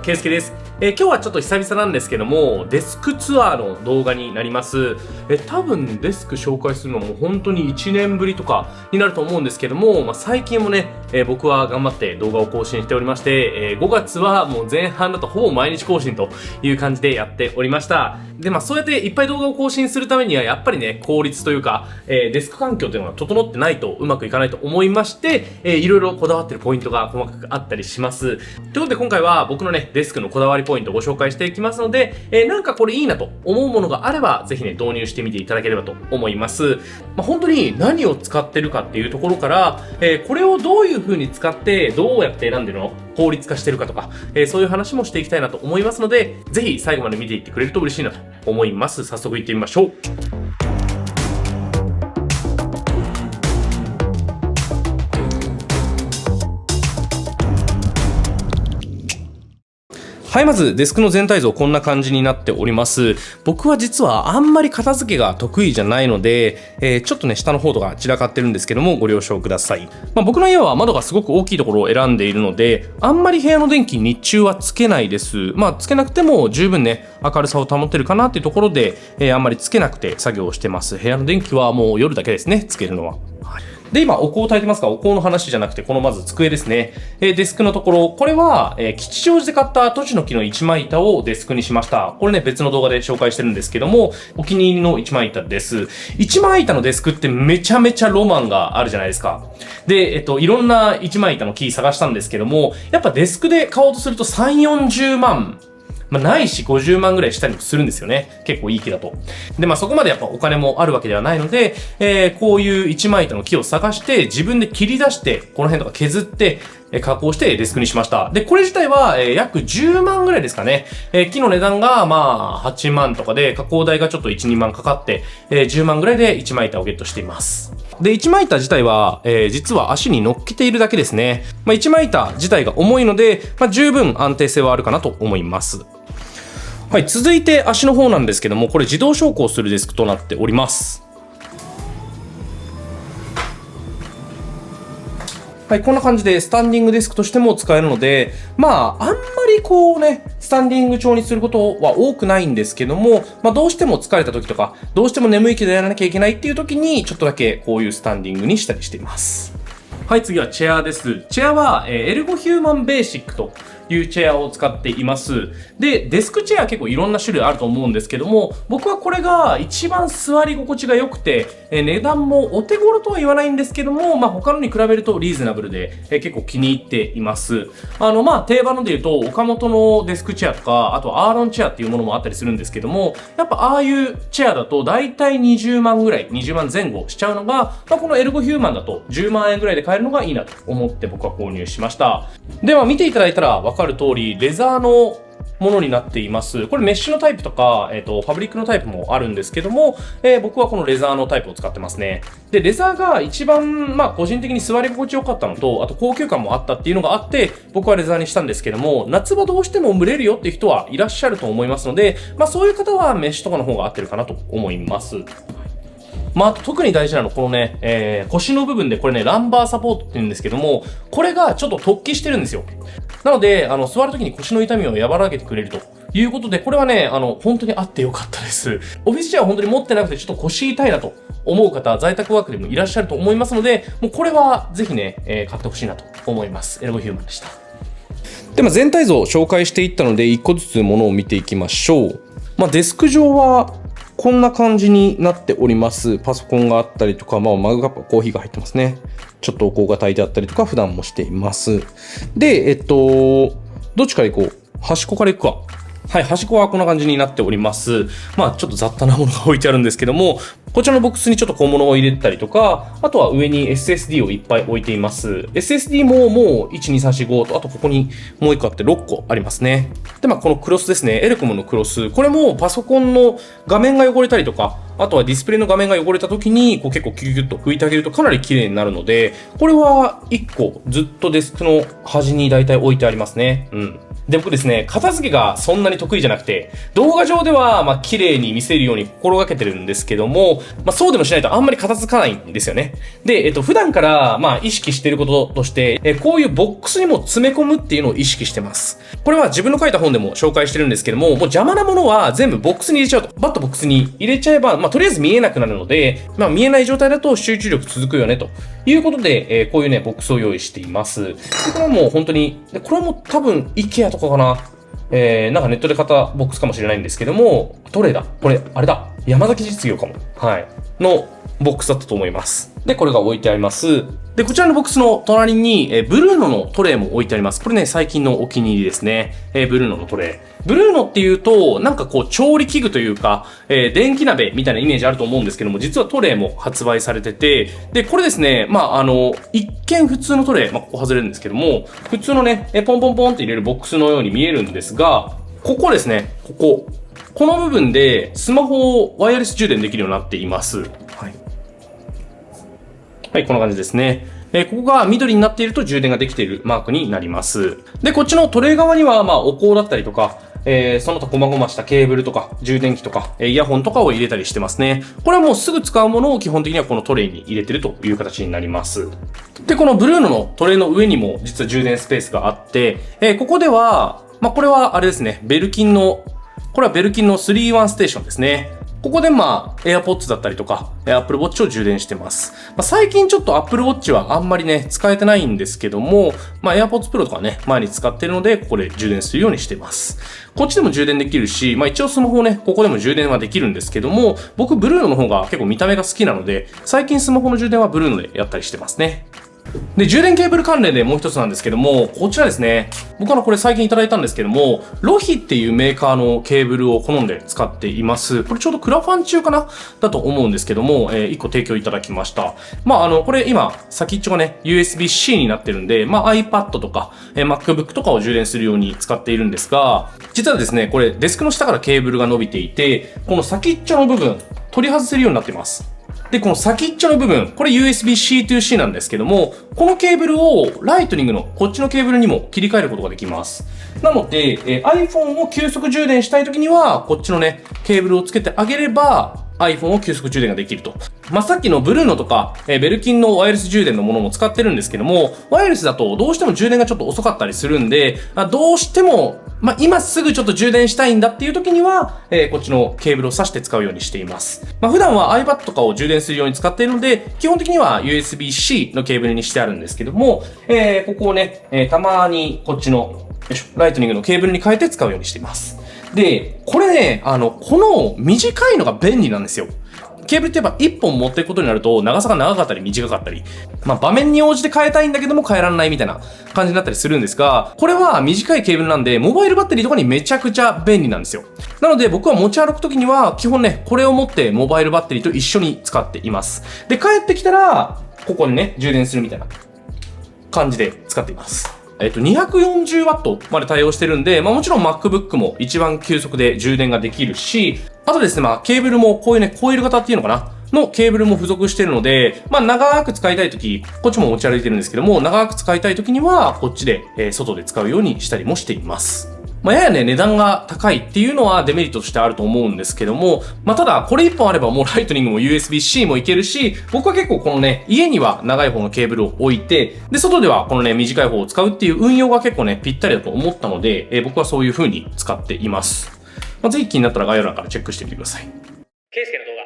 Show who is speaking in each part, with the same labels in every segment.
Speaker 1: 圭介です。今日はちょっと久々なんですけども、デスクツアーの動画になります。多分デスク紹介するのも本当に1年ぶりとかになると思うんですけども、最近もね、僕は頑張って動画を更新しておりまして、5月はもう前半だとほぼ毎日更新という感じでやっておりました。で、そうやっていっぱい動画を更新するためにはやっぱりね、効率というか、デスク環境というのが整ってないとうまくいかないと思いまして、いろいろこだわってるポイントが細かくあったりします。ということで今回は僕のね、デスクのこだわりポイントをご紹介していきますので、なんかこれいいなと思うものがあれば、ぜひね、導入してみていただければと思います。本当に何を使ってるかっていうところから、これをどういう風に使って、どうやって選んでるの？効率化してるかとか、そういう話もしていきたいなと思いますので、ぜひ最後まで見ていってくれると嬉しいなと思います。早速行ってみましょう。はい、まずデスクの全体像こんな感じになっております。僕は実はあんまり片付けが得意じゃないので、ちょっとね、下の方とか散らかってるんですけども、ご了承ください。僕の家は窓がすごく大きいところを選んでいるので、あんまり部屋の電気日中はつけないです。つけなくても十分ね、明るさを保ってるかなっていうところで、あんまりつけなくて作業をしてます。部屋の電気はもう夜だけですね、つけるのは。で、今、お香を焚いてますが、お香の話じゃなくて、このまず机ですね。デスクのところ、これは、吉祥寺で買ったトチノキの一枚板をデスクにしました。これね、別の動画で紹介してるんですけども、お気に入りの一枚板です。一枚板のデスクってめちゃめちゃロマンがあるじゃないですか。で、いろんな一枚板のキー探したんですけども、やっぱデスクで買おうとすると3、40万。ないし50万ぐらいしたりもするんですよね。結構いい木だと。で、そこまでやっぱお金もあるわけではないので、こういう一枚板の木を探して自分で切り出して、この辺とか削って、加工してデスクにしました。で、これ自体は、約10万ぐらいですかね。木の値段が8万とかで、加工代がちょっと1、2万かかって、10万ぐらいで一枚板をゲットしています。で、一枚板自体は、実は足に乗っけているだけですね。一枚板自体が重いので、十分安定性はあるかなと思います。はい、続いて足の方なんですけども、これ自動昇降するデスクとなっております。はい、こんな感じでスタンディングデスクとしても使えるので、あんまりこうね、スタンディング調にすることは多くないんですけども、どうしても疲れた時とか、どうしても眠いけどやらなきゃいけないっていう時に、ちょっとだけこういうスタンディングにしたりしています。はい、次はチェアです。チェアは、エルゴヒューマンベーシックというチェアを使っています。で、デスクチェア結構いろんな種類あると思うんですけども、僕はこれが一番座り心地が良くて、値段もお手頃とは言わないんですけども、他のに比べるとリーズナブルで、結構気に入っています。定番ので言うと、岡本のデスクチェアとか、あとアーロンチェアっていうものもあったりするんですけども、やっぱああいうチェアだと大体20万ぐらい、20万前後しちゃうのが、このエルゴヒューマンだと10万円ぐらいで買えるのがいいなと思って僕は購入しました。では見ていただいたらわかる通り、レザーのものになっています。これメッシュのタイプとか、ファブリックのタイプもあるんですけども、僕はこのレザーのタイプを使ってますね。で、レザーが一番、個人的に座り心地良かったのと、あと高級感もあったっていうのがあって、僕はレザーにしたんですけども、夏場どうしても蒸れるよっていう人はいらっしゃると思いますので、そういう方はメッシュとかの方が合ってるかなと思います。あと特に大事なのこのね、腰の部分でこれね、ランバーサポートって言うんですけども、これがちょっと突起してるんですよ。なので、座るときに腰の痛みを和らげてくれるということで、これはね、本当にあってよかったです。オフィスチェアは本当に持ってなくてちょっと腰痛いなと思う方、在宅ワークでもいらっしゃると思いますので、もうこれはぜひね、買ってほしいなと思います。エルゴヒューマンでした。で、全体像を紹介していったので、一個ずつものを見ていきましょう。デスク上は、こんな感じになっております。パソコンがあったりとか、マグカップ、コーヒーが入ってますね。ちょっとお香が焚いてあったりとか、普段もしています。で、どっちから行こう？端っこから行くか。はい、端っこはこんな感じになっております。ちょっと雑多なものが置いてあるんですけども、こちらのボックスにちょっと小物を入れたりとか、あとは上に SSD をいっぱい置いています。SSD ももう1、2、3、4、5と、あとここにもう1個あって6個ありますね。で、このクロスですね。エレコムのクロス。これもパソコンの画面が汚れたりとか、あとはディスプレイの画面が汚れた時に、結構キュキュッと拭いてあげるとかなり綺麗になるので、これは1個ずっとデスクの端に大体置いてありますね。で、僕ですね、片付けがそんなに得意じゃなくて、動画上では、綺麗に見せるように心がけてるんですけども、そうでもしないとあんまり片付かないんですよね。で、普段から、意識していることとして、こういうボックスにも詰め込むっていうのを意識してます。これは自分の書いた本でも紹介してるんですけども、もう邪魔なものは全部ボックスに入れちゃうと。バッとボックスに入れちゃえば、とりあえず見えなくなるので、見えない状態だと集中力続くよね、ということで、こういうね、ボックスを用意しています。で、これはもう本当に、これはもう多分、IKEA とかかな。なんかネットで買ったボックスかもしれないんですけども、どれだこれ、あれだ。山崎実業かも。はい。のボックスだったと思います。で、これが置いてあります。で、こちらのボックスの隣に、ブルーノのトレイも置いてあります。これね、最近のお気に入りですね。ブルーノのトレイ。ブルーノっていうと、なんかこう、調理器具というか、電気鍋みたいなイメージあると思うんですけども、実はトレイも発売されてて、で、これですね、一見普通のトレイ、ここ外れるんですけども、普通のね、ポンポンポンって入れるボックスのように見えるんですが、ここですね、この部分でスマホをワイヤレス充電できるようになっています。はい。はい、こんな感じですね。ここが緑になっていると充電ができているマークになります。で、こっちのトレイ側には、お香だったりとか、その他細々したケーブルとか、充電器とか、イヤホンとかを入れたりしてますね。これはもうすぐ使うものを基本的にはこのトレイに入れてるという形になります。で、このブルーノのトレイの上にも実は充電スペースがあって、ここでは、これはあれですね、これはベルキンの 3-in-1 ステーションですね。ここでAirPods だったりとか、Apple Watch を充電してます。最近ちょっと Apple Watch はあんまりね、使えてないんですけども、AirPods Pro とかね、前に使ってるので、ここで充電するようにしてます。こっちでも充電できるし、一応スマホね、ここでも充電はできるんですけども、僕ブルーノの方が結構見た目が好きなので、最近スマホの充電はブルーノでやったりしてますね。で、充電ケーブル関連でもう一つなんですけども、こちらですね。僕はこれ最近いただいたんですけども、ロヒっていうメーカーのケーブルを好んで使っています。これちょうどクラファン中かなだと思うんですけども、1個提供いただきました。これ今、先っちょがね、USB-C になってるんで、iPad とか、MacBook とかを充電するように使っているんですが、実はですね、これデスクの下からケーブルが伸びていて、この先っちょの部分、取り外せるようになっています。で、この先っちょの部分、これ USB-C to C なんですけども、このケーブルをライトニングのこっちのケーブルにも切り替えることができます。なので、iPhone を急速充電したいときには、こっちのね、ケーブルをつけてあげれば、iPhone を急速充電ができると。さっきのブルーノとか、ベルキンのワイヤレス充電のものも使ってるんですけども、ワイヤレスだとどうしても充電がちょっと遅かったりするんで、どうしても、今すぐちょっと充電したいんだっていう時には、こっちのケーブルを挿して使うようにしています。普段は iPad とかを充電するように使っているので、基本的には USB-C のケーブルにしてあるんですけども、ここをね、たまにこっちの、ライトニングのケーブルに変えて使うようにしています。で、これね、この短いのが便利なんですよ。ケーブルってやっぱ1本持っていくことになると長さが長かったり短かったり、場面に応じて変えたいんだけども変えられないみたいな感じになったりするんですが、これは短いケーブルなんでモバイルバッテリーとかにめちゃくちゃ便利なんですよ。なので僕は持ち歩くときには基本ね、これを持ってモバイルバッテリーと一緒に使っています。で、帰ってきたら、ここにね、充電するみたいな感じで使っています。240W まで対応してるんで、もちろん MacBook も一番急速で充電ができるし、あとですね、ケーブルもこういうね、コイル型っていうのかなのケーブルも付属してるので、長く使いたいとき、こっちも持ち歩いてるんですけども、長く使いたいときには、こっちで、外で使うようにしたりもしています。ややね、値段が高いっていうのはデメリットとしてあると思うんですけども、ただ、これ一本あればもうライトニングも USB-C もいけるし、僕は結構このね、家には長い方のケーブルを置いて、で、外ではこのね、短い方を使うっていう運用が結構ね、ぴったりだと思ったので、僕はそういう風に使っています。ぜひ気になったら概要欄からチェックしてみてください。ケイスケの動画。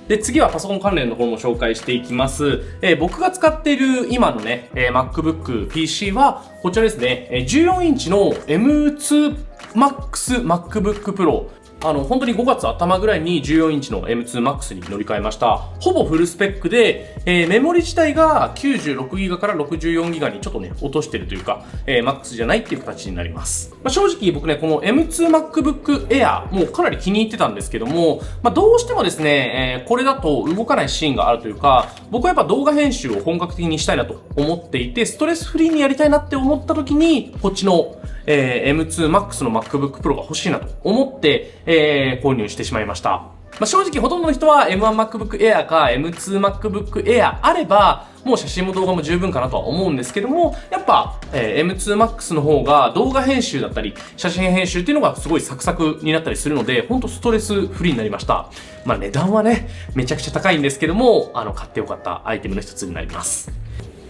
Speaker 1: で、次はパソコン関連の方も紹介していきます。僕が使っている今のね、MacBook PC はこちらですね。14インチの M2 Max MacBook Pro。本当に5月頭ぐらいに14インチの M2 Max に乗り換えました。ほぼフルスペックで、メモリ自体が 96GB から 64GB にちょっとね、落としてるというか、Max じゃないっていう形になります。正直僕ね、この M2 MacBook Air もうかなり気に入ってたんですけども、どうしてもですね、これだと動かないシーンがあるというか、僕はやっぱ動画編集を本格的にしたいなと思っていて、ストレスフリーにやりたいなって思った時に、こっちのM2 Max の MacBook Pro が欲しいなと思って、購入してしまいました。まあ、正直ほとんどの人は M1MacBook Air か M2MacBook Air あれば、もう写真も動画も十分かなとは思うんですけども、やっぱ、M2 Max の方が動画編集だったり、写真編集っていうのがすごいサクサクになったりするので、ほんとストレスフリーになりました。まあ値段はね、めちゃくちゃ高いんですけども、買ってよかったアイテムの一つになります。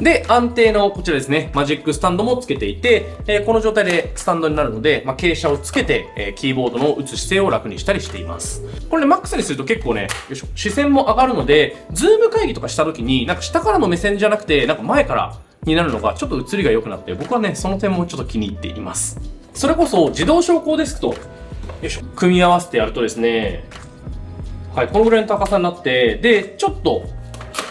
Speaker 1: で、安定のこちらですね、マジックスタンドもつけていて、この状態でスタンドになるので、まあ、傾斜をつけて、キーボードの打つ姿勢を楽にしたりしています。これね、マックスにすると結構ね、よいしょ、視線も上がるので、ズーム会議とかした時に、なんか下からの目線じゃなくて、なんか前からになるのが、ちょっと映りが良くなって、僕はね、その点もちょっと気に入っています。それこそ、自動昇降デスクと、よいしょ、組み合わせてやるとですね、はい、このぐらいの高さになって、で、ちょっと、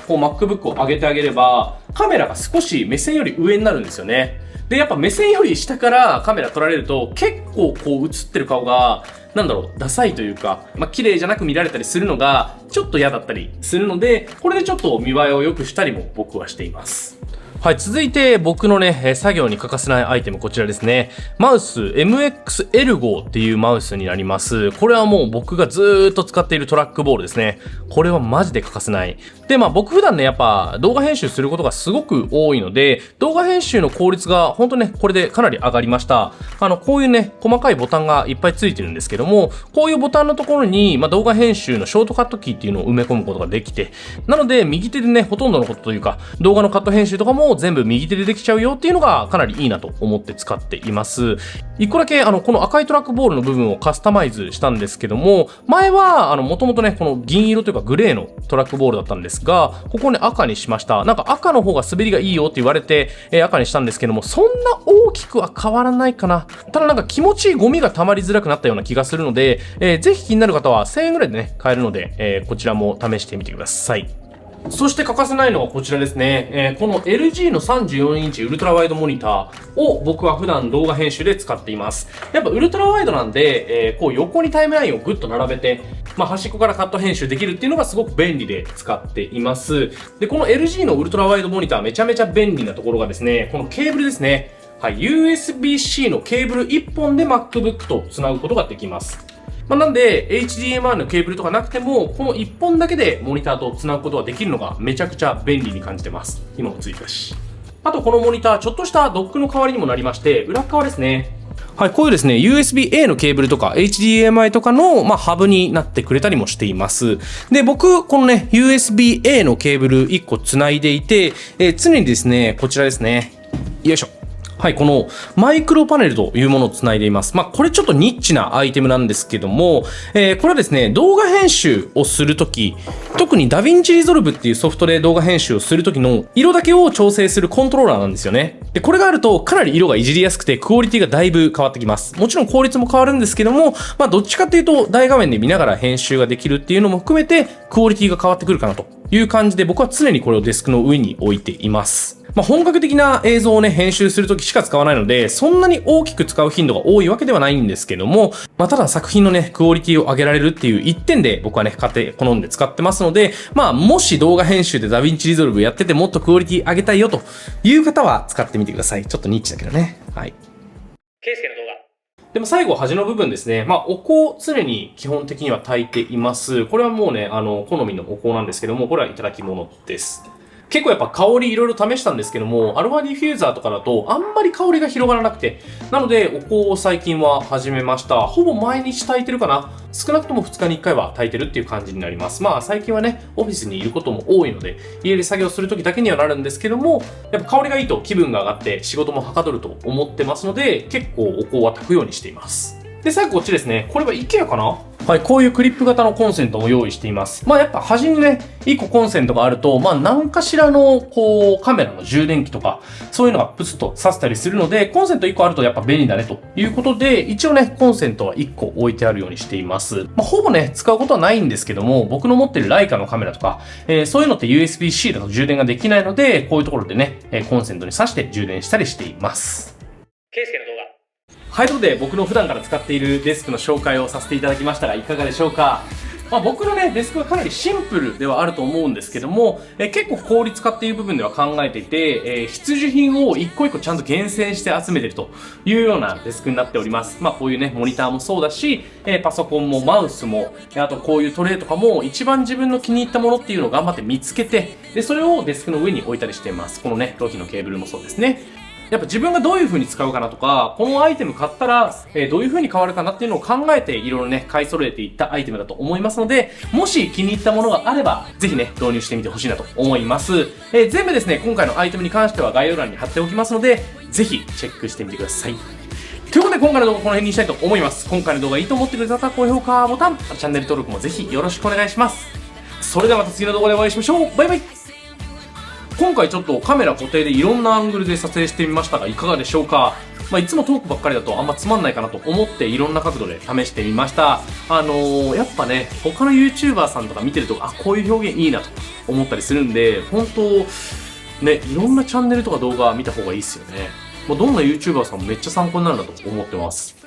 Speaker 1: こう MacBook を上げてあげれば、カメラが少し目線より上になるんですよね。で、やっぱ目線より下からカメラ撮られると、結構こう映ってる顔が、なんだろう、ダサいというか、まあ、綺麗じゃなく見られたりするのが、ちょっと嫌だったりするので、これでちょっと見栄えを良くしたりも僕はしています。はい、続いて僕のね、作業に欠かせないアイテムこちらですね。マウス MX Ergo っていうマウスになります。これはもう僕がずーっと使っているトラックボールですね。これはマジで欠かせない。で、まあ僕普段ね、やっぱ動画編集することがすごく多いので、動画編集の効率が本当ね、これでかなり上がりました。こういうね、細かいボタンがいっぱいついてるんですけども、こういうボタンのところに、まあ動画編集のショートカットキーっていうのを埋め込むことができて、なので右手でね、ほとんどのことというか、動画のカット編集とかも全部右手でできちゃうよっていうのがかなりいいなと思って使っています。一個だけこの赤いトラックボールの部分をカスタマイズしたんですけども、前はもともとね、この銀色というかグレーのトラックボールだったんですが、ここをね、赤にしました。なんか赤の方が滑りがいいよって言われて、赤にしたんですけども、そんな大きくは変わらないかな。ただなんか気持ちいいゴミが溜まりづらくなったような気がするので、ぜひ気になる方は1000円ぐらいでね、買えるので、こちらも試してみてください。そして欠かせないのはこちらですね。この LG の34インチウルトラワイドモニターを僕は普段動画編集で使っています。やっぱウルトラワイドなんで、こう横にタイムラインをグッと並べて、まあ端っこからカット編集できるっていうのがすごく便利で使っています。で、この LG のウルトラワイドモニターめちゃめちゃ便利なところがですね、このケーブルですね。はい、USB-C のケーブル1本で MacBook と繋ぐことができます。まあ、なんで、HDMI のケーブルとかなくても、この1本だけでモニターと繋ぐことができるのがめちゃくちゃ便利に感じてます。今もついてたし。あとこのモニター、ちょっとしたドックの代わりにもなりまして、裏側ですね。はい、こういうですね、USB-A のケーブルとか HDMI とかの、まあ、ハブになってくれたりもしています。で、僕、このね、USB-A のケーブル1個繋いでいて、常にですね、こちらですね。よいしょ。はい、このマイクロパネルというものをつないでいます。まあ、これちょっとニッチなアイテムなんですけども、これはですね、動画編集をするとき、特にダヴィンチリゾルブっていうソフトで動画編集をするときの色だけを調整するコントローラーなんですよね。で、これがあるとかなり色がいじりやすくてクオリティがだいぶ変わってきます。もちろん効率も変わるんですけども、まあ、どっちかっていうと大画面で見ながら編集ができるっていうのも含めてクオリティが変わってくるかなという感じで僕は常にこれをデスクの上に置いています。まあ、本格的な映像をね、編集するときしか使わないので、そんなに大きく使う頻度が多いわけではないんですけども、まあ、ただ作品のね、クオリティを上げられるっていう一点で僕はね、買って好んで使ってますので、まあ、もし動画編集でダヴィンチリゾルブやっててもっとクオリティ上げたいよという方は使ってみてください。ちょっとニッチだけどね。はい。ケイスケの動画。でも最後、端の部分ですね。まあ、お香を常に基本的には炊いています。これはもうね、好みのお香なんですけども、これはいただき物です。結構やっぱ香りいろいろ試したんですけども、アロマディフューザーとかだとあんまり香りが広がらなくて、なのでお香を最近は始めました。ほぼ毎日炊いてるかな。少なくとも2日に1回は炊いてるっていう感じになります。まあ最近はね、オフィスにいることも多いので、家で作業するときだけにはなるんですけども、やっぱ香りがいいと気分が上がって仕事もはかどると思ってますので、結構お香は炊くようにしています。で、最後こっちですね。これは IKEA かな？はい、こういうクリップ型のコンセントを用意しています。まあやっぱ端にね、1個コンセントがあると、まあ何かしらのこうカメラの充電器とか、そういうのがプツッと挿せたりするので、コンセント1個あるとやっぱ便利だねということで、一応ね、コンセントは1個置いてあるようにしています。まあほぼね、使うことはないんですけども、僕の持ってるライカのカメラとか、そういうのって USB-C だと充電ができないので、こういうところでね、コンセントに挿して充電したりしています。ケイスケの動画。はい、ということで僕の普段から使っているデスクの紹介をさせていただきましたがいかがでしょうか。まあ、僕のね、デスクはかなりシンプルではあると思うんですけども、結構効率化っていう部分では考えていて、必需品を一個一個ちゃんと厳選して集めてるというようなデスクになっております。まあ、こういうね、モニターもそうだし、パソコンもマウスも、あとこういうトレイとかも一番自分の気に入ったものっていうのを頑張って見つけて、で、それをデスクの上に置いたりしています。このね、ロヒのケーブルもそうですね。やっぱ自分がどういう風に使うかなとか、このアイテム買ったら、どういう風に変わるかなっていうのを考えていろいろね、買い揃えていったアイテムだと思いますので、もし気に入ったものがあれば、ぜひね、導入してみてほしいなと思います。全部ですね、今回のアイテムに関しては概要欄に貼っておきますので、ぜひチェックしてみてください。ということで今回の動画はこの辺にしたいと思います。今回の動画いいと思ってくれた方は高評価ボタン、チャンネル登録もぜひよろしくお願いします。それではまた次の動画でお会いしましょう。バイバイ。今回ちょっとカメラ固定でいろんなアングルで撮影してみましたがいかがでしょうか。まあ、いつもトークばっかりだとあんまつまんないかなと思っていろんな角度で試してみました。やっぱね、他の YouTuber さんとか見てると、あ、こういう表現いいなと思ったりするんで、本当ね、いろんなチャンネルとか動画見た方がいいっすよね。もうどんな YouTuber さんもめっちゃ参考になるなと思ってます。